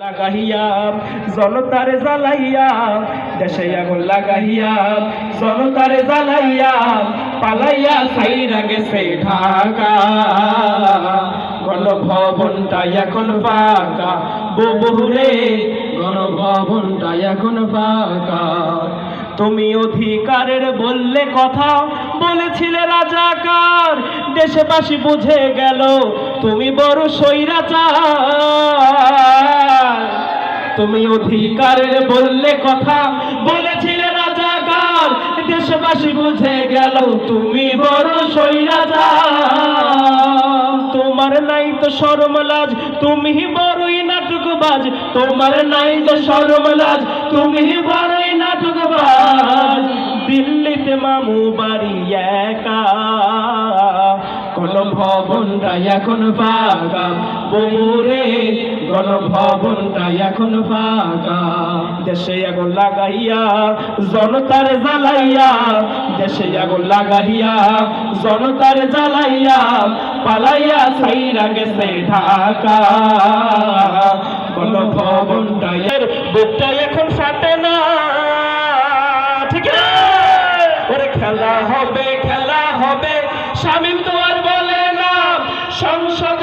লাগাইয়া জনতারে জ্বালাইয়া, দেশে আগুন লাগাইয়া জনতারে জ্বালাইয়া, পালাইয়া ছাইরা গেছে ঢাকা। গণভবনটা এখন ফাঁকা, বহুরে গণভবনটা এখন ফাঁকা। তুমি অধিকারের বললে কথা, বলেছিলে রাজাকার, দেশবাসী বুঝে গেল তুমি বড় স্বৈরাচার। তুমি অধিকারের বললে কথা, বলেছিলে রাজাকার, দেশবাসী বুঝে গেল তুমি বড় স্বৈরাচার। তোমার নাই তো শরম লাজ, তুমি বড়ই নাটকবাজ। তোমার নাই তো শরম লাজ, তুমি বড়ই নাটকবাজ। দিল্লিতে মামু বাড়ি একা, গণভবনটা এখন ফাঁকা। বমুরে গণভবনটা এখন ফাঁকা। দেশে আগুন লাগাইয়া জনতার জ্বালাইয়া, দেশে আগুন লাগাইয়া জনতার জ্বালাইয়া, পালাইয়া ছাইরা গেছে ঢাকা। গণভবনটা বুকটা এখন ফাটে না, ঠিক না? ওরে খেলা হবে, খেলা হবে, শামীম তো আর বলে না সংসদ